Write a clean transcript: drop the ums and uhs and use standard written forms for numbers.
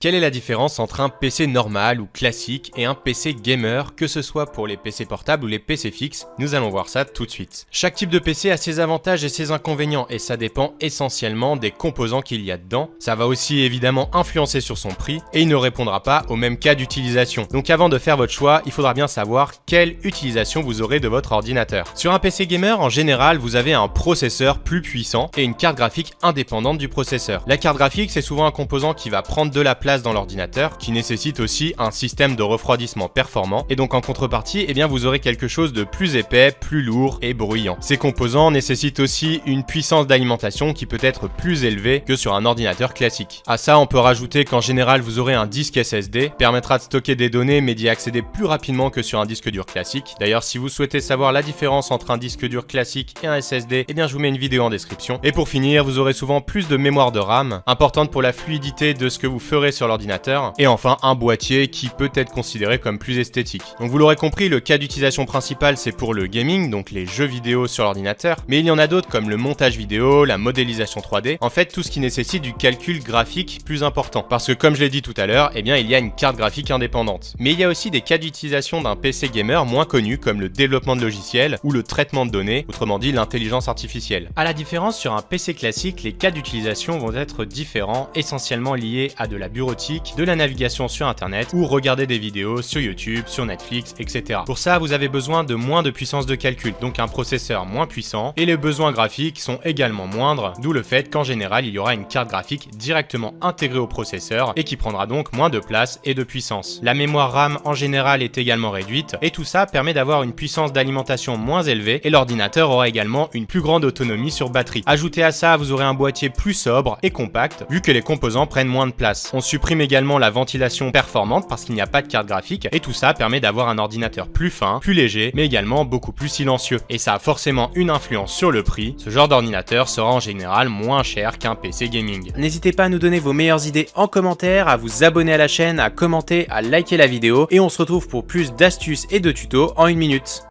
Quelle est la différence entre un PC normal ou classique et un PC gamer, que ce soit pour les PC portables ou les PC fixes? Nous allons voir ça tout de suite. Chaque type de PC a ses avantages et ses inconvénients et ça dépend essentiellement des composants qu'il y a dedans. Ça va aussi évidemment influencer sur son prix et il ne répondra pas au même cas d'utilisation. Donc avant de faire votre choix, il faudra bien savoir quelle utilisation vous aurez de votre ordinateur. Sur un PC gamer, en général, vous avez un processeur plus puissant et une carte graphique indépendante du processeur. La carte graphique, c'est souvent un composant qui va prendre de la place dans l'ordinateur, qui nécessite aussi un système de refroidissement performant, et donc en contrepartie, vous aurez quelque chose de plus épais, plus lourd et bruyant. Ces composants nécessitent aussi une puissance d'alimentation qui peut être plus élevée que sur un ordinateur classique. À ça, on peut rajouter qu'en général, vous aurez un disque SSD, permettra de stocker des données mais d'y accéder plus rapidement que sur un disque dur classique. D'ailleurs, si vous souhaitez savoir la différence entre un disque dur classique et un SSD, je vous mets une vidéo en description. Et pour finir, vous aurez souvent plus de mémoire de RAM, importante pour la fluidité de ce que vous ferez sur l'ordinateur, et enfin un boîtier qui peut être considéré comme plus esthétique. Donc vous l'aurez compris, le cas d'utilisation principal c'est pour le gaming, donc les jeux vidéo sur l'ordinateur, mais il y en a d'autres comme le montage vidéo, la modélisation 3D, en fait tout ce qui nécessite du calcul graphique plus important, parce que comme je l'ai dit tout à l'heure, il y a une carte graphique indépendante. Mais il y a aussi des cas d'utilisation d'un PC gamer moins connus comme le développement de logiciels ou le traitement de données, autrement dit l'intelligence artificielle. À la différence, sur un PC classique, les cas d'utilisation vont être différents, essentiellement liés à de la bureautique, de la navigation sur internet ou regarder des vidéos sur YouTube, sur Netflix, etc. Pour ça, vous avez besoin de moins de puissance de calcul, donc un processeur moins puissant, et les besoins graphiques sont également moindres, d'où le fait qu'en général, il y aura une carte graphique directement intégrée au processeur et qui prendra donc moins de place et de puissance. La mémoire RAM en général est également réduite et tout ça permet d'avoir une puissance d'alimentation moins élevée et l'ordinateur aura également une plus grande autonomie sur batterie. Ajoutez à ça, vous aurez un boîtier plus sobre et compact vu que les composants prennent moins de place. On supprime également la ventilation performante parce qu'il n'y a pas de carte graphique et tout ça permet d'avoir un ordinateur plus fin, plus léger mais également beaucoup plus silencieux. Et ça a forcément une influence sur le prix, ce genre d'ordinateur sera en général moins cher qu'un PC gaming. N'hésitez pas à nous donner vos meilleures idées en commentaire, à vous abonner à la chaîne, à commenter, à liker la vidéo et on se retrouve pour plus d'astuces et de tutos en une minute.